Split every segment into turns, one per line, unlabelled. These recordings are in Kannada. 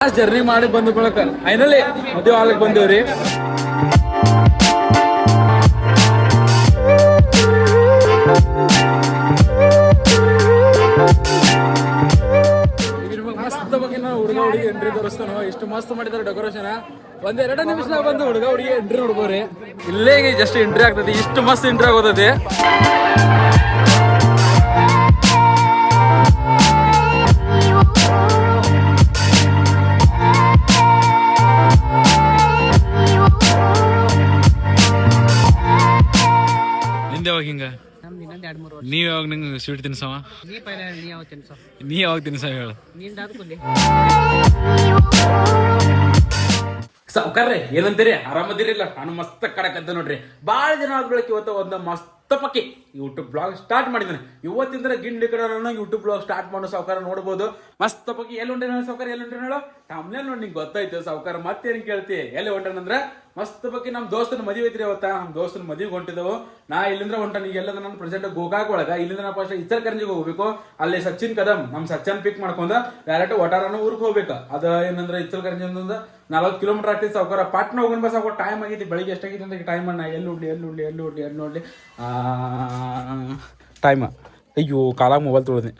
ಜರ್ನಿ ಮಾಡಿ ಬಂದ ಬಳಕ ಫೈನಲಿ ಮದುವೆ ಆಗ್ಲಿಕ್ಕೆ ಬಂದೇವ್ರಿ. ಮಸ್ತ್ ಬಗ್ಗೆ ನಾವು ಹುಡುಗ ಹುಡುಗಿ ಎಂಟ್ರಿ ತೋರಿಸ್ತಾನೋ. ಎಷ್ಟು ಮಸ್ತ್ ಮಾಡಿದಾರೆ ಡೆಕೋರೇಷನ್. ಒಂದೆರಡು ನಿಮಿಷದಾಗ ಬಂದು ಹುಡುಗ ಹುಡುಗಿ ಎಂಟ್ರಿ ನೋಡ್ಬೋರಿ. ಇಲ್ಲೇ ಜಸ್ಟ್ ಎಂಟ್ರಿ ಆಗ್ತದೆ. ಇಷ್ಟು ಮಸ್ತ್ ಎಂಟ್ರಿ ಆಗೋತದೆ. ಯಾವಾಗ ಹಿಂಗ ನೀವ್ ಯಾವಾಗ ನಂಗೆ ಸ್ವೀಟ್ ತಿನ್ಸವ? ನೀ ಯಾವಾಗ ತಿನ್ಸವ ಹೇಳು. ಸಾವ್ಕಾರ್ರಿ ಏನಂತೀರಿ? ಆರಾಮದಿರಿಲ್ಲ? ನಾನು ಮಸ್ತ್ ಕಡಕಂತ ನೋಡ್ರಿ. ಭಾಳ ಜನ ಆದ ಬೆಳಗ್ಗೆ ಇವತ್ತು ಒಂದು ಮಸ್ತ್ ಪಕ್ಕಿ ಯೂಟ್ಯೂಬ್ ಬ್ಲಾಗ್ ಸ್ಟಾರ್ಟ್ ಮಾಡಿದ್ದಾನೆ. ಇವತ್ತಿಂದ ಗಿಂಡಿ ಕಡೆ ಯೂಟ್ಯೂಬ್ ಬ್ಲಾಗ್ ಸ್ಟಾರ್ಟ್ ಮಾಡೋ ಸಾವ್ಕಾರ ನೋಡ್ಬೋದು. ಮಸ್ತ್ ಪಕ್ಕಿ ಎಲ್ಲಿ ಹೊಂಟೇನ ಸಾವ್ಕಾರ? ಎಲ್ಲಿ ಹೊಂಟೇನ ಹೇಳೋ? ತಮ್ಮನೇ ನೋಡಿ ನಿಂಗೆ ಗೊತ್ತಾಯ್ತು ಸಾವ್ಕಾರ. ಮತ್ತೇನು ಕೇಳ್ತಿ? ಎಲ್ಲಿ ಹೊಂಟೇನಂದ್ರೆ ಮಸ್ತ್ ಬಗ್ಗೆ ನಮ್ಮ ದೋಸ್ತನ ಮದುವೆ ಐತ್ರಿ ಅವತ್ತ. ನಮ್ಮ ದೋಸ್ತನ ಮದುವೆಗೆ ಹೊಂಟಿದವು. ನಾ ಇಲ್ಲಿಂದ್ರ ಹೊಂಟಾನ. ಈಗೆಲ್ಲ ನಾನು ಪ್ರೆಸೆಂಟ್ ಗೋಕಾಕ್ ಒಳಗ. ಇಲ್ಲಿಂದ ನಾ ಫಸ್ಟ್ ಇಚಲಕರಂಜಿಗೆ ಹೋಗ್ಬೇಕು. ಅಲ್ಲಿ ಸಚಿನ್ ಕದಮ್ ನಮ್ಮ ಸಚ್ಚನ್ ಪಿಕ್ ಮಾಡ್ಕೊಂಡ ಡೈರೆಕ್ಟ್ ಒಟಾರನ ಊರಿಗೆ ಹೋಗ್ಬೇಕು. ಅದ ಏನಂದ್ರೆ ಇಚಲಕರಂಜಿ ಒಂದು 40 ಕಿಲೋಮೀಟರ್ ಆಗ್ತೈತಿ ಸಾವ್ಕಾರ. ಪಾಟ್ನ ಹೋಗೋಣ ಬಸ್ ಸಾವ್ಕಾರ. ಟೈಮ್ ಆಗೈತಿ. ಬೆಳಿಗ್ಗೆ ಎಷ್ಟಾಗೈತಿ ಅಂದ್ರೆ ಟೈಮ್ ಅಣ್ಣ ಎಲ್ಲಿ ನೋಡ್ಲಿ ಟೈಮ್. ಅಯ್ಯೋ ಕಾಲಾಗ ಮೊಬೈಲ್ ತೊಳೆದ್ನಿ.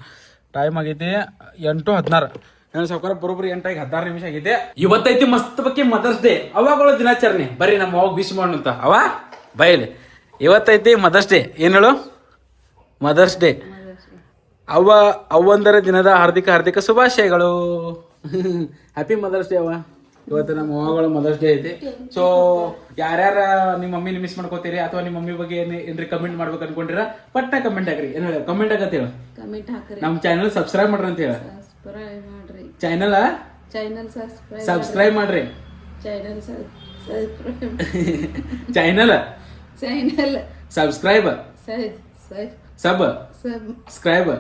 ಟೈಮ್ ಆಗೈತಿ 8:16. ನಾನು ಸಾವ್ಕಾರ ಬರೋಬ್ಬರಿ 8:16 ಆಗೈತೆ. ಇವತ್ತೈತಿ ಮಸ್ತ್ ಬಗ್ಗೆ ಮದರ್ಸ್ ಡೇ. ಅವಾಗಳು ದಿನಾಚರಣೆ ಬರ್ರಿ ನಮ್ಮ ಅವಾಗ ವಿಶ್ ಮಾಡೋಂತ ಅವ ಬಯಲಿ. ಇವತ್ತೈತಿ ಮದರ್ಸ್ ಡೇ. ಏನು ಹೇಳು? Mother's day. ಅವ್ವಂದರ ದಿನದ ಹಾರ್ದಿಕ ಶುಭಾಶಯಗಳು. ಹ್ಯಾಪಿ ಮದರ್ಸ್ ಡೇ ಅವ. ಇವತ್ತು ನಮ್ಮ ಅವ್ವಗಳ ಮದರ್ಸ್ ಡೇ ಐತಿ. ಸೊ ಯಾರ್ಯಾರ ನಿಮ್ಮ ಮಮ್ಮಿನ ಮಿಸ್ ಮಾಡ್ಕೋತೀರಿ ಅಥವಾ ನಿಮ್ಮ ಮಮ್ಮಿ ಬಗ್ಗೆ ಏನ್ರಿ ಕಮೆಂಟ್ ಮಾಡ್ಬೇಕು ಅನ್ಕೊಂಡಿರ ಪಟ್ಟ ಕಮೆಂಟ್ ಹಾಕ್ರಿ. ಏನ್ ಹೇಳ? ಕಮೆಂಟ್ ಆಗತ್ತೆ ಹೇಳ. ನಮ್ಮ ಚಾನಲ್ ಸಬ್ಸ್ಕ್ರೈಬ್ ಮಾಡ್ರಿ ಅಂತ ಹೇಳ. ಚಾನಲ್ ಸಬ್ಸ್ಕ್ರೈಬ್ ಮಾಡ್ರಿ. ಚಾನಲ್ ಸಬ್ಸ್ಕ್ರೈಬ್ ಸಬ್ಸ್ಕ್ರೈಬ್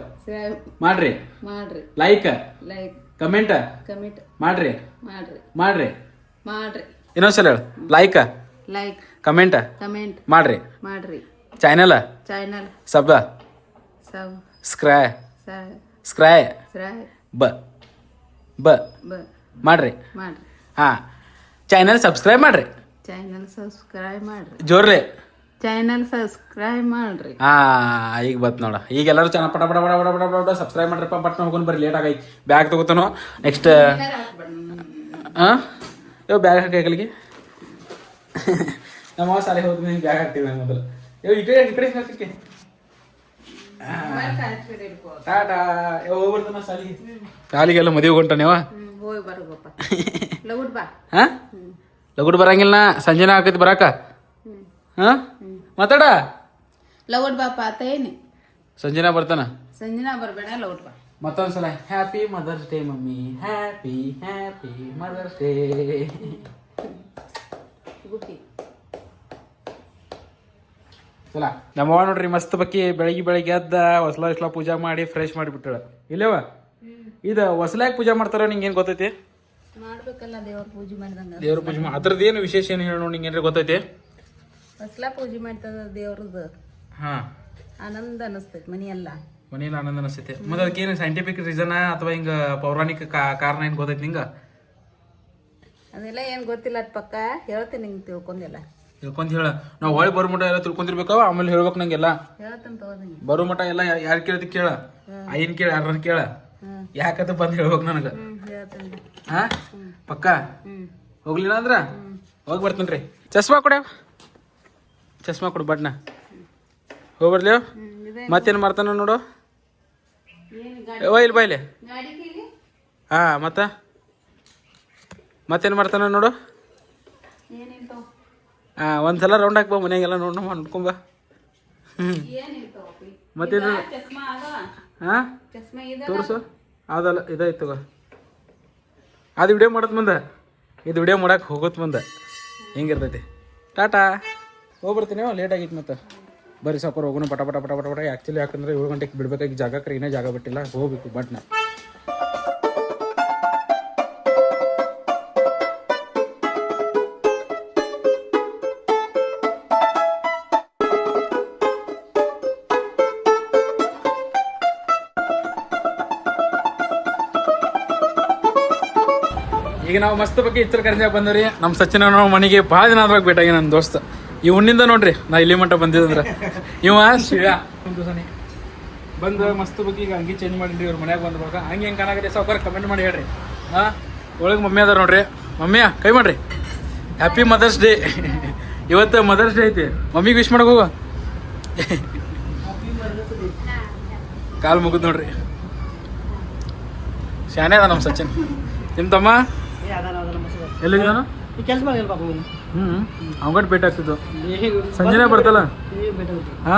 ಮಾಡ್ರಿ. ಲೈಕ್ ಕಮೆಂಟ್ ಮಾಡ್ರಿ. ಇನ್ನೊಂದ್ಸಲ ಹೇಳ. ಲೈಕ್ ಕಮೆಂಟ್ ಮಾಡ್ರಿ. ಚಾನಲ್ ಸಬ್ಸ್ಕ್ರೈಬ್ ಮಾಡ್ರಿ. ಹಾ ಚಾನಲ್ ಸಬ್ಸ್ಕ್ರೈಬ್ ಮಾಡ್ರಿ. ಜೋರ್ಲಿ
ಚಾನಲ್ ಸಬ್ಸ್ಕ್ರೈಬ್ ಮಾಡ್ರಿ.
ಹಾ ಈಗ ಬತ್ ನೋಡ. ಈಗ ಎಲ್ಲರೂ ಚೆನ್ನಾಗಿ ಪಟ ಪಟ ಪಟ ಪಟ ಪಟ ಪಟ ಸಬ್ಸ್ಕ್ರೈಬ್ ಮಾಡ್ರಪ್ಪ. ಬಟ್ ಹೋಗೋಣ ಬರ್ರಿ. ಲೇಟ್ ಆಗೈತಿ. ಬ್ಯಾಗ್ ತಗೋತಾನೋ ನೆಕ್ಸ್ಟ್. ಇವ್ ಬ್ಯಾಗ್ ಹಾಕಲಿಕ್ಕೆ ನಮ್ಮ ಶಾಲೆಗೆ ಹೋಗ್ತೀನಿ. ಬ್ಯಾಗ್ ಹಾಕ್ತೀವಿ ಮೊದಲು. ಈ ಕಡೆ ಹಾಕಕ್ಕೆ ಟಾಟಾ. ಹೋಗ್ಬರ್ತಾನ ಶಾಲಿಗೆ. ಶಾಲಿಗೆಲ್ಲ ಮದುವೆ ಹೊಂಟಾನೇವ. ಹಾ ಲಗುಡ್ ಬರಂಗಿಲ್ಲ. ಸಂಜೆನ ಹಾಕೈತಿ ಬರಾಕ. ಹಾ ಮಾತಾಡ.
ಲೌಡ್ ಬಾಪ ಆತ ಏನಿ
ಸಂಜೆನಾ ಬರ್ತಾನ.
ಸಂಜನಾ ಬರ್ಬೇಡ ಲೌಡ್ ಬಾ.
ಮತ್ತೊಂದ್ಸಲ happy mother's day mummy. Happy mother's day. ಚಲ ನಮ್ಮವ ನೋಡ್ರಿ ಮಸ್ತ್ ಬಕ್ಕಿ ಬೆಳಿಗ್ಗೆ ಎದ್ದ ಹೊಸ್ಲ ಪೂಜಾ ಮಾಡಿ ಫ್ರೆಶ್ ಮಾಡಿಬಿಟ್ಟಾಳ. ಇಲ್ಲವ ಇದು ಹೊಸ್ಲಾಗ ಪೂಜಾ ಮಾಡ್ತಾರ. ನಿಂಗೆ ಏನು ಗೊತ್ತೈತಿ?
ಮಾಡ್ಬೇಕಲ್ಲ ದೇವ್ರ ಪೂಜೆ ಮಾಡಿದಂಗ.
ದೇವ್ರ ಪೂಜೆ ಅದ್ರದ್ದು ಏನು ವಿಶೇಷ ಏನು ಹೇಳಿ ನೋಡಿ. ನಿಂಗೆ ಏನ್ರಿ ಗೊತ್ತೈತಿ?
ಹೊಸ್ಲಾ ಪೂಜೆ ಮಾಡ್ತದ ದೇವ್ರದ್ದು.
ಹಾ
ಆನಂದ ಅನಿಸ್ತೈತಿ ಮನೆಯೆಲ್ಲ.
ಮನೇಲಿ ಆನಂದ ಅನಿಸ್ತೈತಿ. ಮತ್ತೆ ಅದಕ್ಕೇನು ಸೈಂಟಿಫಿಕ್ ರೀಸನ್ ಅಥವಾ ಹಿಂಗ ಪೌರಾಣಿಕ ಕಾರಣ ಏನು ಗೊತ್ತೈತಿ ನಿಂಗ?
ಅದೆಲ್ಲ ಏನ್ ಗೊತ್ತಿಲ್ಲ. ಅದ್ ಪಕ್ಕ ಹೇಳ್ತೀನಿ ನಿಂಗೆ ತಿಳ್ಕೊಂಡಿಲ್ಲ.
ತಿಳ್ಕೊಂಡ್ ಹೇಳ. ನಾವು ಹೊಳಿ ಬರೋ ಮಟ ಎಲ್ಲ ತಿಳ್ಕೊಂಡಿರ್ಬೇಕಾವ. ಆಮೇಲೆ ಹೇಳ್ಬೇಕು ನಂಗೆಲ್ಲ.
ಹೇಳ್ತೀನಿ ತಗೋದಂಗೆ.
ಬರೋ ಮಟ ಎಲ್ಲ ಯಾರು ಕೇಳ್ತಿ ಕೇಳ. ಆಯಿನ್ ಕೇಳ ಯಾರ ಕೇಳ. ಯಾಕಂತ ಬಂದು ಹೇಳ್ಬೇಕು ನನಗೆ. ಹಾ ಪಕ್ಕ ಹೋಗ್ಲಿಲ್ಲ ಅಂದ್ರ ಹೋಗಿ ಬರ್ತೀನಿ ರೀ. ಚಸ್ಮಾ ಕೊಡು ಬಟ್ನ. ಹೋಗ್ಬರ್ಲಿ. ಮತ್ತೇನು ಮಾಡ್ತಾನ ನೋಡು. ಇಲ್ಲಿ ಬಾಯ್ಲಿ. ಹಾ ಮತ್ತೇನು ಮಾಡ್ತಾನ ನೋಡು. ಹಾ ಒಂದ್ಸಲ ರೌಂಡ್ ಹಾಕ್ಬಾ ಮನೆಗೆಲ್ಲ ನೋಡ್ಕೊಂಬ. ಮತ್ತೇನು? ಹಾ ತೋರಿಸು. ಅದಲ್ಲ ಇದಾಯ್ತು. ಅದು ವಿಡಿಯೋ ಮಾಡೋದು ಮುಂದೆ. ಇದು ವಿಡಿಯೋ ಮಾಡಕ್ಕೆ ಹೋಗೋದು ಮುಂದೆ ಹಿಂಗಿರ್ತೈತಿ. ಟಾಟಾ ಹೋಗ್ಬರ್ತೀನಿ. ಲೇಟ್ ಆಗಿತ್ತು. ಮತ್ತೆ ಬರೀ ಸಾಕೋರು ಹೋಗೋಣ ಪಟ ಪಟ ಪಟ ಪಟ ಪಟ. ಆ್ಯಕ್ಚುಲಿ ಯಾಕಂದ್ರೆ 7 ಗಂಟೆಗೆ ಬಿಡ್ಬೇಕಾಗಿ ಜಾಗಕ್ಕೆ ಇನ್ನೇ ಜಾಗ ಬಿಟ್ಟಿಲ್ಲ. ಹೋಗ್ಬೇಕು ಬಟ್ನ. ಈಗ ನಾವು ಮಸ್ತ್ ಬಗ್ಗೆ ಇಚ್ಚರ ಕರೆಂಜಾಗ ಬಂದವ್ರಿ ನಮ್ಮ ಸಚಿನ ಮನೆಗೆ ಭಾಳ ದಿನ ಆದ್ರಾಗ ಭೇಟಾಗಿ ನನ್ನ ದೋಸ್ತ ಇವನಿಂದ ನೋಡ್ರಿ ನಾ ಇಲ್ಲಿ ಮಟ್ಟ ಬಂದಿದ್ದಂದ್ರೆ ಇವ ಶಿವ ಒಂದು ದಿವಸನೇ ಬಂದು ಮಸ್ತ್ ಬಗ್ಗೆ ಈಗ ಅಂಗಿ ಚೇಂಜ್ ಮಾಡಿದ್ರಿ ಇವ್ರ ಮನ್ಯಾಗ ಬಂದ್ವಾಗ ಹಂಗೆ ಹೆಂಗೆ ಕಾಣಾಗತ್ತೆ ಸಾವ್ಕಾರ ಕಮೆಂಟ್ ಮಾಡಿ ಹೇಳ್ರಿ ಒಳಗೆ ಮಮ್ಮಿ ಅದಾರ ನೋಡ್ರಿ ಮಮ್ಮಿಯ ಕೈ ಮಾಡ್ರಿ ಹ್ಯಾಪಿ ಮದರ್ಸ್ ಡೇ ಇವತ್ತು ಮದರ್ಸ್ ಡೇ ಐತಿ ಮಮ್ಮಿಗೆ ವಿಶ್ ಮಾಡಕ್ ಹೋಗು ಕಾಲು ಮುಗಿದ್ ನೋಡ್ರಿ ಶಾನೆ ಅದ ನಮ್ಮ ಸಚಿನ್ ನಿಮ್ಮ ತಮ್ಮ ಎಲ್ಲಿದ್ದಾನು
ಕೆಲಸ ಮಾಡಿಲ್ಲ ಪಾಪ
ಅವಗಟ್ ಭೇಟಿ ಆಗ್ತಿದ್ದು ಸಂಜೆನೆ ಬರ್ತಲ್ಲ ಹಾ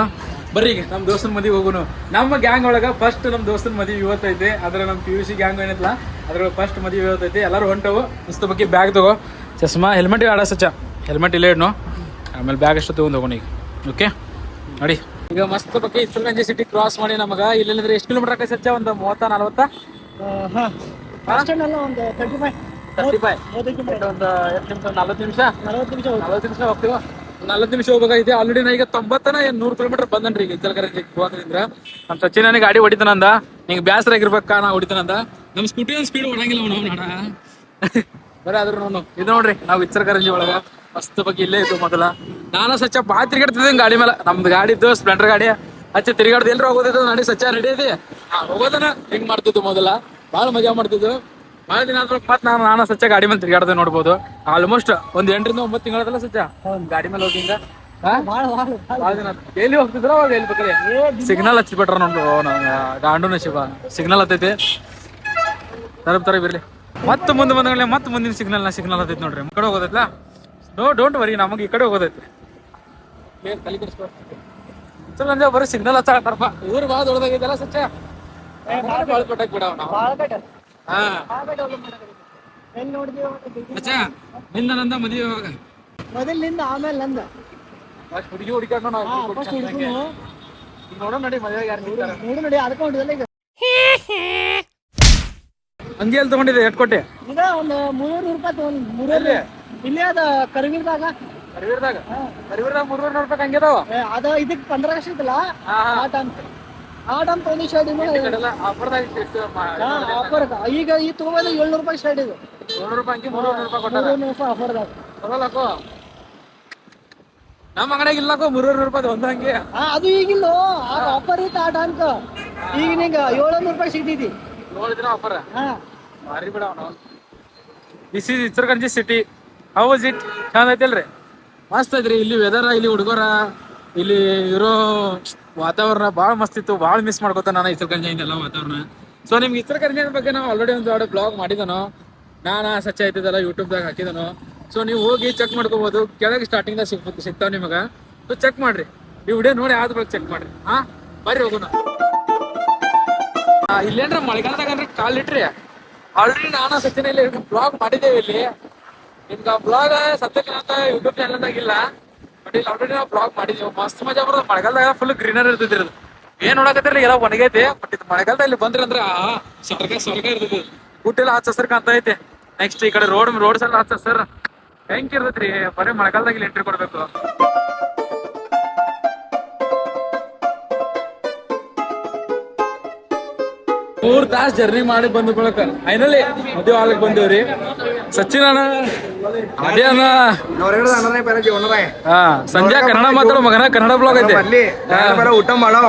ಬರ್ರಿ ಈಗ ನಮ್ಮ ದೋಸ್ತನ ಮದುವೆ ಹೋಗುನು ನಮ್ಮ ಗ್ಯಾಂಗ್ ಒಳಗೆ ಫಸ್ಟ್ ನಮ್ಮ ದೋಸ್ತನ ಮದುವೆ ಇವತ್ತೈತೆ ಅದ್ರ ನಮ್ಮ PUC ಗ್ಯಾಂಗ್ ಏನೈತಲ್ಲ ಅದ್ರ ಫಸ್ಟ್ ಮದುವೆ ಇವತ್ತೈತೆ ಎಲ್ಲರೂ ಹೊಂಟವು ಮಸ್ತ್ ಬಗ್ಗೆ ಬ್ಯಾಗ್ ತಗೋ ಚಸ್ಮಾ ಹೆಲ್ಮೆಟ್ ಆಡ ಸಚ್ಚ ಹೆಲ್ಮೆಟ್ ಇಲ್ಲೇ ಇಡ್ನು ಆಮೇಲೆ ಬ್ಯಾಗ್ ಅಷ್ಟು ತಗೊಂಡು ಹೋಗೋಣ ಈಗ ಓಕೆ ನೋಡಿ ಈಗ ಮಸ್ತ್ ಬಗ್ಗೆ ಇಸ್ರಗಂಜಿ ಸಿಟಿ ಕ್ರಾಸ್ ಮಾಡಿ ನಮಗೆ ಇಲ್ಲಿಂದ್ರೆ ಎಷ್ಟು ಕಿಲೋಮೀಟರ್ ಆಕೈ ಸಚ್ಚ ಒಂದು 30-40
ಅಷ್ಟೇನಲ್ಲ ಒಂದು
35 ಒಂದು ಎಷ್ಟು ನಿಮಿಷ 40 ನಿಮಿಷ 40 ನಿಮಿಷ ಹೋಗ್ತೀವ 40 ನಿಮಿಷ ಹೋಗ್ಬೇಕಾಗಿದೆ ಆಲ್ರೆಡಿ ನಾ ಈಗ 90 100 ಕಿಲೋಮೀಟರ್ ಬಂದನ್ರಿ ಈಗ ಇದ್ದಲ್ಕರಂಜಿ ಹೋಗೋದ್ರಿಂದ ನಮ್ಮ ಸಚಿನ ಗಾಡಿ ಹೊಡಿತಾನಂದ ನಿಂಗೆ ಬೇಸರ ಆಗಿರ್ಬೇಕಾ ನಾ ಹೊಡಿತಾನಂದ ನಮ್ಮ ಸ್ಕೂಟಿ ಒಂದು ಸ್ಪೀಡ್ ಹೊಡಂಗಿಲ್ಲ ಅವ್ನು ನಾಡ ಬರೀ ಆದ್ರೂ ನೋಡು ಇದು ನೋಡ್ರಿ ನಾವು ಇಚ್ಚರಕರಂಜಿ ಒಳಗ ಮಸ್ತ್ ಬಗ್ಗೆ ಇಲ್ಲೇ ಇದ್ದು ಮೊದಲ ನಾನು ಸಚ್ಚ ಭಾಳ ತಿರ್ಗಾಡ್ತಿದ್ದೀನಿ ಗಾಡಿ ಮೇಲೆ ನಮ್ದು ಗಾಡಿ ಇದ್ದು ಸ್ಪ್ಲೆಂಡರ್ ಗಾಡಿ ಹಚ್ಚ ತಿರ್ಗಾಡ್ದು ಎಲ್ಲರೂ ಹೋಗೋದಿದ್ದು ನಡಿ ಸಚ್ಚ ರೆಡಿ ಐತಿ ಹೋಗೋದನ್ನ ಹಿಂಗ್ ಮಾಡ್ತಿದ್ದು ಮೊದಲ ಭಾಳ ಮಜಾ ಮಾಡ್ತಿದ್ದು ಭಾಳ ದಿನ ಆದ್ರೂ ಮತ್ತೆ ನಾನು ಸಚ್ಚ ಗಾಡಿ ಮೇಲೆ ತಿರ್ಗಾಡ್ದೆ ನೋಡ್ಬೋದು ಆಲ್ಮೋಸ್ಟ್ ಒಂದು 8 ರಿಂದ 9 ತಿಂಗಳದಲ್ಲ ಸಚ್ಚ ಗಾಡಿ ಮೇಲೆ ಹೋಗಿಂದ ಭಾಳ ದಿನ ಎಲ್ಲಿ ಹೋಗ್ತಿದ್ರ ಅವಾಗ ಎಲ್ಲಿ ಬೇಕಾರೆ ಸಿಗ್ನಲ್ ಹಚ್ಚಿಬಿಟ್ರ ನೋಡು ಗಾಂಡುನ ಶಿವ ಸಿಗ್ನಲ್ ಹತ್ತೈತಿ ತರ ಬಿರ್ಲಿ ಮತ್ತೆ ಮುಂದೆ ಬಂದಾಗಲೇ ಮತ್ತೆ ಮುಂದಿನ ಸಿಗ್ನಲ್ ಹತ್ತೈತಿ ನೋಡ್ರಿ ಈ ಕಡೆ ಹೋಗೋದೈತ್ಲ ಡೋಂಟ್ ವರಿ ನಮಗೆ ಈ ಕಡೆ ಹೋಗೋದೈತಿ ತಲೆ ಕೆಡಿಸ್ಕೊ ಬರೀ ಸಿಗ್ನಲ್ ಹಚ್ಚಾಕತ್ತಾರಪ್ಪ ಇವ್ರು ಭಾಳ ದೊಡ್ಡದಾಗಿದ್ದಲ್ಲ ಸಚ್ಚ ಭಾಳ ಪಟ್ಟಾಕ್ ಬಿಡವ ನಾವು ಹಾ ಅಚ್ಚ ನಿಂದ ನಂದ ಮದುವೆ ಯಾವಾಗ
ಮೊದಲಿನಿಂದ ಆಮೇಲೆ ನಂದ
ಹುಡುಗಿ ಹುಡುಕಾಡ್ನು ನಾವು ನೋಡೋಣ ನೋಡಿ ಮದುವೆಗೆ ಯಾರು ಸಿಗ್ತಾರ
ನೋಡು ನೋಡಿ ಅದಕ್ಕೆ ಹೊಂಟಿದಲ್ಲ ಈಗ
ಅಂಗಿ ಎಲ್ಲಿ ತಗೊಂಡಿದ್ದೆ ಎಷ್ಟು ಕೊಟ್ಟೆ
ಈಗ ಒಂದು 300 ರೂಪಾಯಿ ತಗೊಂಡ್ 300 ಇಲ್ಲೇ ಅದ ಕರಿವೀರದಾಗ
ಕರಿವೀರದಾಗ 300 ರೂಪಾಯಿ ಹಂಗಿದಾವ
ಅದ ಇದಕ್ಕೆ 15 ವರ್ಷ ಇತ್ತಲ್ಲ ಆ ಟೈಮ್ ತೊಗೊಂಡು ಶರ್ಟ್ ಆಫರ್ ಈಗ ಈ ತಗೊಂಡು 700 ರೂಪಾಯಿ ಶರ್ಟ್ ಇದು
700 ರೂಪಾಯಿ ಅಂಗಿ 300 ರೂಪಾಯಿ ಕೊಟ್ಟಾರ
ಆಫರ್ದಾಗ
ತಗೊಳಕೋ ನಮ್ಮ ಅಂಗಡಿಯಾಗ ಇಲ್ಲಕೋ 300 ರೂಪಾಯಿ ಒಂದು ಹಂಗೆ
ಅದು ಈಗಿಲ್ಲ ಆಫರ್ ಇತ್ತು ಆ ಟೈಮ್ಕ ಈಗ ನಿಂಗ 700 ರೂಪಾಯಿ ಸಿಗ್ತೈತಿ
7 ದಿನ ಆಫರ್ ಭಾರಿ ಬಿಡ this is Ichalkaranji city how was it ಚಂದ ಐತಿಲ್ರಿ ಮಸ್ತ್ ಐತ್ರಿ ಇಲ್ಲಿ ವೆದರ್ ಇಲ್ಲಿ ಹುಡುಗರ ಇಲ್ಲಿ ಇರೋ ವಾತಾವರಣ ಭಾಳ ಮಸ್ತ್ ಇತ್ತು ಭಾಳ ಮಿಸ್ ಮಾಡ್ಕೋತ ನಾನು ಇಚ್ಚರಕಂಜಿಯಿಂದೆಲ್ಲ ವಾತಾವರಣ ಸೊ ನಿಮ್ಗೆ ಇಚ್ಚರಕಂಜಿ ಬಗ್ಗೆ ನಾವು ಆಲ್ರೆಡಿ ಒಂದು ದೊಡ್ಡ ಬ್ಲಾಗ್ ಮಾಡಿದನು ನಾನು ಸಚ್ಚ ಐತಿದ್ದಲ್ಲ ಯೂಟ್ಯೂಬ್ದಾಗ ಹಾಕಿದನು ಸೊ ನೀವು ಹೋಗಿ ಚೆಕ್ ಮಾಡ್ಕೋಬೋದು ಕೆಳಗೆ ಸ್ಟಾರ್ಟಿಂಗ್ದಾಗ ಸಿಗ್ತಾವ ನಿಮಗೆ ಸೊ ಚೆಕ್ ಮಾಡ್ರಿ ಈ ವಿಡಿಯೋ ನೋಡಿ ಆದ ಬಳಿಕ ಚೆಕ್ ಮಾಡ್ರಿ ಬರ್ರಿ ಹೋಗೋಣ ಇಲ್ಲೇನ್ರ ಮಳೆಗಾಲದಾಗ ಅಂದ್ರೆ ಕಾಲಿಟ್ರಿ ಆಲ್ರೆಡಿ ನಾನು ಸಚಿನ ಇಲ್ಲಿ ಬ್ಲಾಗ್ ಮಾಡಿದ್ದೇವೆ ಇಲ್ಲಿ ನಿಮ್ಗೆ ಆ ಬ್ಲಾಗ್ ಸದ್ಯಕ್ಕೆ ಅಂತ ಯೂಟ್ಯೂಬ್ ಚಾನಲ್ದಾಗ ಇಲ್ಲ ಬಟ್ ಇಲ್ಲಿ ಆಲ್ರೆಡಿ ನಾವು ಬ್ಲಾಗ್ ಮಾಡಿದ್ದೀವಿ ಮಸ್ತ್ ಮಜಾ ಬರೋದು ಮಳೆಗಾಲದಾಗ ಫುಲ್ ಗ್ರೀನರ್ ಇರ್ತೈತಿ ಇದು ಏನ್ ನೋಡಕತ್ತಿರಲಿ ಎಲ್ಲ ಒಣಗೈತಿ ಬಟ್ ಇದು ಮಳೆಗಾಲದಾಗ ಇಲ್ಲಿ ಬಂದ್ರಿ ಅಂದ್ರೆ ಸ್ವರ್ಗ ಇರ್ತೈತಿ ಗುಟ್ಟೆಲ್ಲ ಹಚ್ಚ ಹಸರ್ ಕಾಣ್ತಾ ಐತಿ ನೆಕ್ಸ್ಟ್ ಈ ಕಡೆ ರೋಡ್ಸ್ ಎಲ್ಲ ಹಚ್ಚ ಹಸರ್ ಹೆಂಗ್ ಇರ್ತೈತ್ರಿ ಬರೀ ಮಳೆಗಾಲದಾಗ ಇಲ್ಲಿ ಎಂಟ್ರಿ ಕೊಡ್ಬೇಕು 3 ತಾಸು ಜರ್ನಿ ಮಾಡಿ ಬಂದ ಬಳಕ ಫೈನಲಿ ಮದುವೆ ಹಾಲಕ್ ಬಂದೇವ್ರಿ ಸಚಿನ್ ಅಣ್ಣ ಅದೇ ಅಣ್ಣ ಸಂಜೆ ಕನ್ನಡ ಮಾತಾಡೋ ಮಗನ ಕನ್ನಡ ಬ್ಲಾಗ್ ಐತೆ
ಊಟ ಮಾಡೋ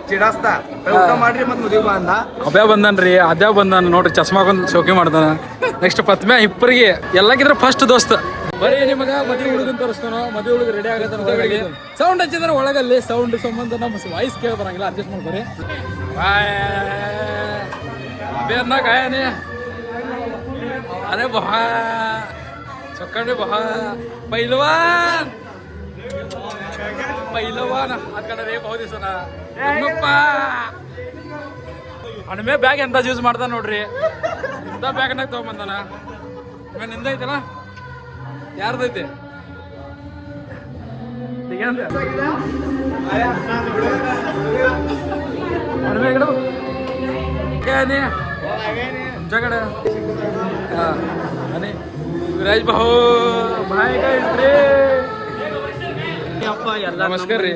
ಚಿಡಸ್ತಾ ಊಟ ಮಾಡ್ರಿ ಮತ್ ಮದುವೆ ಬಂದ
ಅಭ್ಯ ಬಂದನ್ರಿ ಅದ್ಯಾ ಬಂದಾನ ನೋಡ್ರಿ ಚಸ್ಮಾಕೊಂದ್ ಶೋಕಿ ಮಾಡ್ತಾನ ನೆಕ್ಸ್ಟ್ ಪತ್ಮ್ಯಾ ಇಬ್ಬರಿಗೆ ಎಲ್ಲಕ್ಕಿದ್ರೆ ಫಸ್ಟ್ ದೋಸ್ತ ಬರೀ ನಿಮಗ ಮದುವೆ ಹುಡುಗನ್ ತೋರಿಸ್ತಾನೋ ಮದುವೆ ಹುಡುಗ ರೆಡಿ ಆಗತ್ತ ಸೌಂಡ್ ಹಚ್ಚಿದ್ರೆ ಒಳಗಲ್ಲಿ ಸೌಂಡ್ ಸಂಬಂಧ ನಮ್ಮ ವಾಯ್ಸ್ ಕೇಳ ಬರಂಗಿಲ್ಲ ಅಡ್ಜಸ್ಟ್ ಮಾಡ್ಕೊರಿ अबे अन्ना खाया ने अरे बहा चक्कर बहा पहिलवान ಅದ್ ಕಡೆ ರೇ ಬಹು ದಿವಸನ ಹಣ್ಮೆ ಬ್ಯಾಗ್ ಎಂತ ಯೂಸ್ ಮಾಡ್ತಾನ ನೋಡ್ರಿ ಇಂಥ ಬ್ಯಾಗ್ನಾಗ ತಗೊಂಬಂದಾನ ನಿಂದ ಐತಲ್ಲ ಯಾರ್ದೈತಿ हणमे इकडे काय नाही तुमच्याकडे आणि विराज भाऊ भाई काय रे नमस्कार रे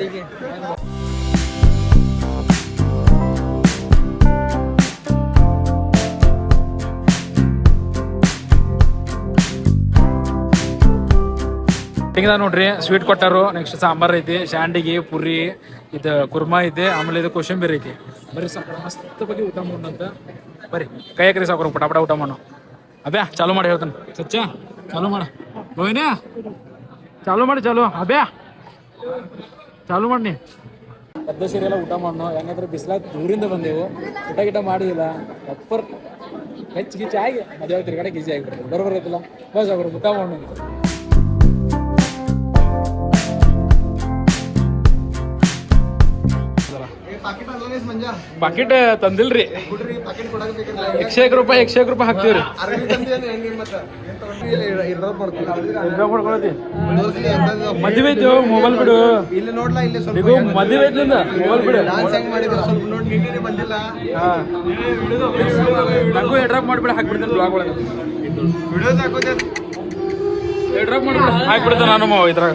ಹಿಂಗದ ನೋಡ್ರಿ ಸ್ವೀಟ್ ಕೊಟ್ಟಾರು. ನೆಕ್ಸ್ಟ್ ಸಾಂಬಾರ್ ಐತಿ, ಶಾಂಡಿಗೆ, ಪುರಿ, ಇದು ಕುರ್ಮಾ ಐತಿ, ಆಮೇಲೆ ಇದು ಕೋಶಂಬೀರ್ ಐತಿ. ಬರ್ರಿ ಸಾಕು ಮಸ್ತ್ ಬಗ್ಗೆ ಊಟ ಮಾಡೋಣಂತ. ಬರ್ರಿ ಕೈ ಹಾಕ್ರಿ ಸಾಕು ಪಟಾಪಟ ಊಟ ಮಾಡೋ. ಅಬ್ಯಾ ಚಾಲು ಮಾಡಿ ಹೇಳ್ತಾನೆ. ಸಚ್ಚ ಚಾಲು ಮಾಡ. ಗೋವಿನ ಚಾಲು ಮಾಡಿ. ಚಾಲು ಅಬ್ಯಾ ಚಾಲು ಮಾಡಿ. ಪದ್ದ ಸೀರೆ ಎಲ್ಲ ಊಟ ಮಾಡೋಣ. ಹೆಂಗಂದ್ರೆ ಬಿಸಿಲಾಗ ದೂರಿಂದ ಬಂದೆವು, ಊಟ ಗಿಟ ಮಾಡಿದಿಲ್ಲ. ಅಪ್ಪರ್ ಹೆಚ್ಚು ಗಿಚ್ಚಿ ಆಗಿ ಮದುವೆ ತಿರ್ಗಡೆ ಗಿಜಿ ಆಗಿಬಿಡ್ತದೆ. ಬರೋಬರ್ ಐತಿಲ್ಲ ಬಸ್ ಅವ್ರು ಊಟ ಮಾಡೋಣ. ಪಾಕಿಟ್ ತಂದಿಲ್ರಿ. 101 ರೂಪಾಯಿ ಹಾಕ್ತೀವ್ರಿ. ಮದುವೆ ಐತಿ ಮೊಬೈಲ್ ಬಿಡು.
ಇಲ್ಲಿ ನೋಡ್ಲಾ, ಇಲ್ಲಿ
ಈಗ ಮದುವೆ ಐತಿ ಮೊಬೈಲ್ ಬಿಡು.
ಸ್ವಲ್ಪ ನೋಡಿ ಬಂದಿಲ್ಲ.
ನಂಗೂ ಎಡ್ರಾಪ್ ಮಾಡ್ಬಿಡ ಹಾಕ್ಬಿಡ್ತೇನೆ ಬ್ಲಾಗ್ ಒಳಗೆ.
ವಿಡಿಯೋಸ್ ಹಾಕೋದೇ
ಎಡ್ರಾಪ್ ಮಾಡ್ಬಿಡ ಹಾಕ್ಬಿಡ್ತೇನೆ ನಾನು ಇದ್ರಾಗ.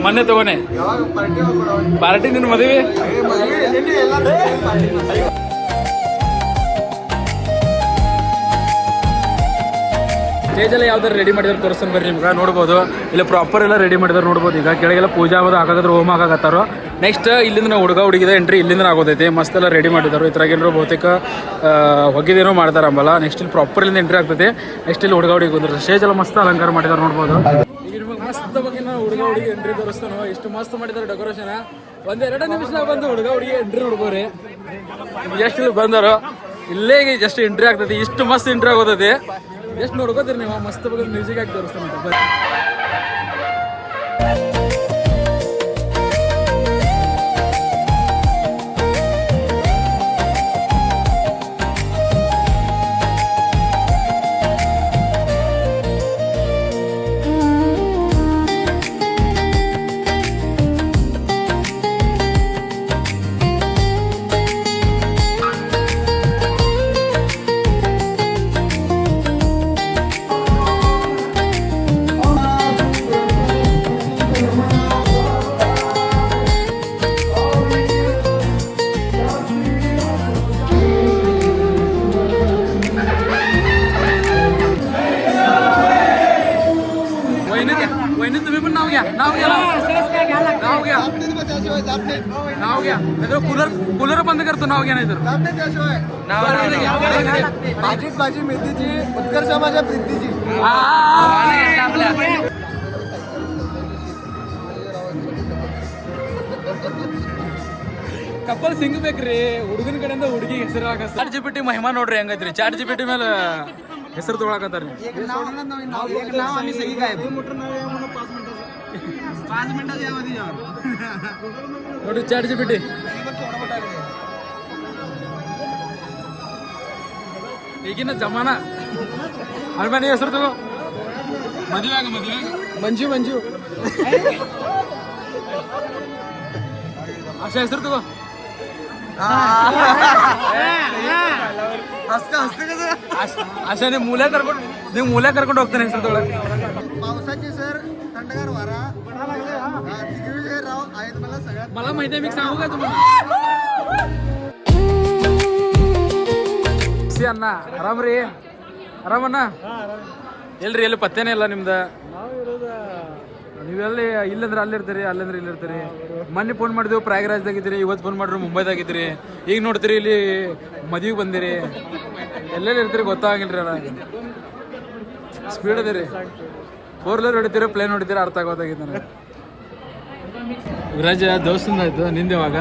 ಮೊನ್ನೆ ತಗೋನೆ ಪಾರ್ಟಿ ನಿನ್ನ ಮದುವೆ. ಸ್ಟೇಜ್ ಎಲ್ಲ ಯಾವ್ದಾರು ರೆಡಿ ಮಾಡಿದಾರೆ ತೋರಿಸ್ತಾನೆ ಬರ್ರಿ ನಿಮ್ಗೆ. ನೋಡ್ಬೋದು ಇಲ್ಲಿ ಪ್ರಾಪರ್ ಎಲ್ಲ ರೆಡಿ ಮಾಡಿದಾರೆ ನೋಡ್ಬೋದು. ಈಗ ಕೆಳಗೆಲ್ಲ ಪೂಜಾ ಆಗೋದು ಹಾಕಾದ್ರೆ ಹೋಮ ಹಾಕಾಕತ್ತಾರೋ. ನೆಕ್ಸ್ಟ್ ಇಲ್ಲಿಂದ ನಾವು ಹುಡುಗ ಹುಡುಗಿದ ಎಂಟ್ರಿ ಇಲ್ಲಿಂದ ಆಗೋದೈತಿ. ಮಸ್ತ್ ಎಲ್ಲ ರೆಡಿ ಮಾಡಿದಾರೆ. ಇದ್ರಾಗ ಏನಾರು ಬಹುತೇಕ ಹೊಗಿದೇನೋ ಮಾಡ್ತಾರೆ ಅಂಬಲ್ಲ. ನೆಕ್ಸ್ಟ್ ಇಲ್ಲಿ ಪ್ರಾಪರ್ ಇಲ್ಲಿಂದ ಎಂಟ್ರಿ ಆಗ್ತೈತಿ. ನೆಕ್ಸ್ಟ್ ಇಲ್ಲಿ ಹುಡುಗ ಹುಡುಗಿ ಬಂದ್ರೆ ಸ್ಟೇಜ್ ಎಲ್ಲ ಮಸ್ತ್ ಅಲಂಕಾರ ಮಾಡಿದಾರೆ ನೋಡ್ಬೋದು. ಈಗ ನಿಮಗೆ ಮಸ್ತ್ ಬಗ್ಗೆ ನಾವು ಹುಡುಗ ಹುಡುಗಿ ಎಂಟ್ರಿ ತೋರಿಸ್ತಾನೋ. ಇಷ್ಟು ಮಸ್ತ್ ಮಾಡಿದಾರೆ ಡೆಕೋರೇಷನ್. 1-2 ನಿಮಿಷದಾಗ ಬಂದು ಹುಡುಗ ಹುಡುಗಿ ಎಂಟ್ರಿ ನೋಡ್ಬೋರಿ. ಎಷ್ಟು ಇಲ್ಲಿ ಬಂದಾರೋ ಇಲ್ಲೇ ಜಸ್ಟ್ ಎಂಟ್ರಿ ಆಗ್ತೈತಿ. ಇಷ್ಟು ಮಸ್ತ್ ಎಂಟ್ರಿ ಆಗೋದೈತಿ. ಎಷ್ಟು ನೋಡ್ಕೋತೀರಿ ನೀವು. ಮಸ್ತ್ ಬಗ್ಗೆ ಮ್ಯೂಸಿಕ್ ಆಗಿ ತೋರಿಸ್ತಾನಂತ. वहिनी तुम्ही पण नाव घ्या. कूलर बंद करतो. नाव घ्या नाही तर
भाजी मेथीची उत्कर्ष माझ्या प्रीतीची.
ಕಪಲ್ ಸಿಂಗ್ ಬೇಕ್ರಿ. ಹುಡುಗನ ಕಡೆಯಿಂದ ಹುಡುಗಿ ಹೆಸರು ಚಾಟ್ ಜಿಪಿಟಿ ಮಹಿಮಾ ನೋಡ್ರಿ ಹೆಂಗೈತ್ರಿ. ಚಾಟ್ ಜಿಪಿಟಿ ಮೇಲೆ ಹೆಸರು ತೊಗೊಳಕತ್ತಾರ್ರಿ. ನೋಡ್ರಿ ಚಾಟ್ ಜಿಪಿಟಿ. ಈಗಿನ ಜಮಾನ ಅಲ್ಮೇನಿ ಹೆಸರು ತಗೋ. ಮದುವೆ ಮಂಜು ಅಷ್ಟೇ ಹೆಸರು ತಗೋ. अशा मुल्या ಕರ್ಕೊಂಡು ಹೋಗ್ತಾನೆ ಹೆಸರು ತೊಗೊಳಕ್ಕೆ.
पावसाची सर थंडगार वारा राव आहेत मला सगळ्यात.
मला माहिती आहे. मी सांगू का तुम्हाला. ಅಣ್ಣ ಆರಾಮ್ರಿ? ಆರಾಮಣ್ಣ? ಎಲ್ರಿ ಎಲ್ಲಿ ಪತ್ತೇನೇ ಇಲ್ಲ ನಿಮ್ದು. ನೀವೆಲ್ಲಿ ಇಲ್ಲಂದ್ರೆ ಅಲ್ಲಿರ್ತೀರಿ, ಅಲ್ಲಂದ್ರೆ ಇಲ್ಲಿರ್ತೀರಿ. ಮೊನ್ನೆ ಫೋನ್ ಮಾಡಿದೆವು ಪ್ರಯಾಗರಾಜ್ದಾಗಿದ್ದೀರಿ. ಇವತ್ತು ಫೋನ್ ಮಾಡಿದ್ರು ಮುಂಬೈದಾಗಿದ್ದೀರಿ. ಈಗ ನೋಡ್ತೀರಿ ಇಲ್ಲಿ ಮದುವೆಗೆ ಬಂದಿರಿ. ಎಲ್ಲೆಲ್ಲಿ ಇರ್ತೀರಿ ಗೊತ್ತಾಗಿಲ್ರಿ. ಸ್ಪೀಡ್ ಅದೇ ರೀ. 4 ವೀಲರ್ ಹೊಡಿತೀರ, ಪ್ಲೇನ್ ಹೊಡಿತೀರ, ಅರ್ಥ ಆಗೋದಾಗಿತ್ತು ನನಗೆ. ವಿರಾಜ ದೋಸ್ತಂದ ಆಯ್ತು. ನಿಂದ ಯಾವಾಗ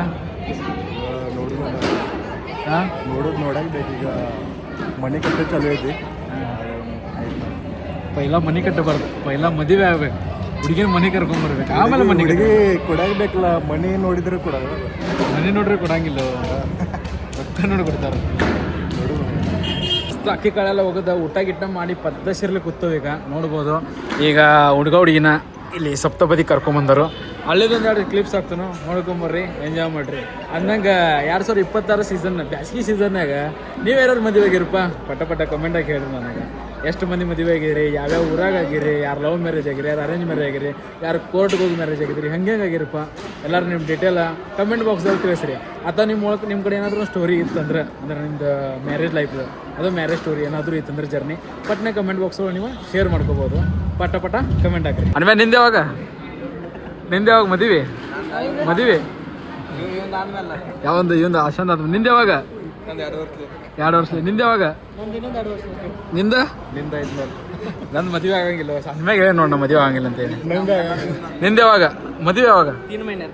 ನೋಡಕ್ ಬೇಕೀಗ. ಮನೆ ಕಟ್ಟೆ ಚಾಲು ಐತಿ.
ಪೈಲ ಮನೆ ಕಟ್ಟಬಾರ್ದು. ಪೈಲ ಮದುವೆ ಆಗ್ಬೇಕು. ಹುಡುಗಿನ ಮನೆ ಕರ್ಕೊಂಡ್ಬರ್ಬೇಕು, ಆಮೇಲೆ ಮನೆ
ಕೊಡಾಕ್ ಬೇಕಲ್ಲ. ಮನೆ ನೋಡಿದ್ರೆ ಕೊಡ.
ಮನೆ ನೋಡ್ರಿ ಕೊಡಂಗಿಲ್ಲ. ರೊಕ್ಕ ನೋಡಿ ಕೊಡ್ತಾರೆ. ಅಕ್ಕಿ ಕಾಳೆಲ್ಲ ಹೋಗೋದ ಊಟ ಗಿಟ್ಟ ಮಾಡಿ ಪದ್ಧತಿರ್ಲಿ ಕೂತವು. ಈಗ ನೋಡ್ಬೋದು. ಈಗ ಹುಡುಗ ಹುಡುಗಿನ ಇಲ್ಲಿ ಸಪ್ತಪದಿ ಕರ್ಕೊಂಬಂದರು. ಅಲ್ಲಿದೊಂದು 2 ಕ್ಲಿಪ್ಸ್ ಹಾಕ್ತಾನು, ನೋಡ್ಕೊಂಬರ್ರಿ, ಎಂಜಾಯ್ ಮಾಡ್ರಿ. ಅಂದಂಗೆ 2026 ಸೀಸನ್ ಬ್ಯಾಸ್ಗಿ ಸೀಸನ್ನಾಗ ನೀವು ಯಾರು ಮದುವೆ ಆಗಿರಪ್ಪ ಪಟ ಕಮೆಂಟಾಗಿ ಹೇಳ್ರಿ ನನಗೆ. ಎಷ್ಟು ಮಂದಿ ಮದುವೆ ಆಗಿರಿ, ಯಾವ್ಯಾವ ಊರಾಗ ಆಗಿರಿ, ಯಾರು ಲವ್ ಮ್ಯಾರೇಜ್ ಆಗಿರಿ, ಯಾರು ಅರೇಂಜ್ ಮ್ಯಾರೇಜ್ ಆಗಿರಿ, ಯಾರು ಕೋರ್ಟ್ಗೆ ಹೋಗಿ ಮ್ಯಾರೇಜ್ ಆಗಿದ್ರಿ, ಹಂಗೆ ಆಗಿರಪ್ಪ ಎಲ್ಲರೂ ನಿಮ್ಮ ಡೀಟೇಲ ಕಮೆಂಟ್ ಬಾಕ್ಸ್ದಲ್ಲಿ ತಿಳಿಸ್ರಿ. ಅಥವಾ ನಿಮ್ಮ ಕಡೆ ಏನಾದರೂ ಸ್ಟೋರಿ ಇತ್ತಂದ್ರೆ ಅಂದ್ರೆ ನಿಮ್ದು ಮ್ಯಾರೇಜ್ ಲೈಫ್ದು ಅದು ಮ್ಯಾರೇಜ್ ಸ್ಟೋರಿ ಏನಾದರೂ ಇತ್ತಂದ್ರೆ ಜರ್ನಿ ಪಟ್ನೆ ಕಮೆಂಟ್ ಬಾಕ್ಸಲ್ಲಿ ನೀವು ಶೇರ್ ಮಾಡ್ಕೋಬೋದು. ಪಟ ಕಮೆಂಟ್ ಹಾಕ್ರಿ. ಅನ್ವೇ ನಿಂದೆ ಯಾವಾಗ ಮದುವೆ ಯಾವೊಂದು ಇವಂದು ಅಶಾಂತ್ ಆದ ನಿಂದೆ ಯಾವಾಗ? 2 ವರ್ಷ. ನಿಂದೆ ಯಾವಾಗ? ನಿಂದ ನಂದು ಮದುವೆ ಆಗಂಗಿಲ್ಲ. ಅನ್ಮ್ಯಾಗ ಹೇಳಿ ನೋಡ ಮದುವೆ ಆಗಂಗಿಲ್ಲ ಅಂತ ಹೇಳಿ. ನಿಂದೆ ಯಾವಾಗ ಮದುವೆ ಯಾವಾಗ?
3 ಮಹಿನೆ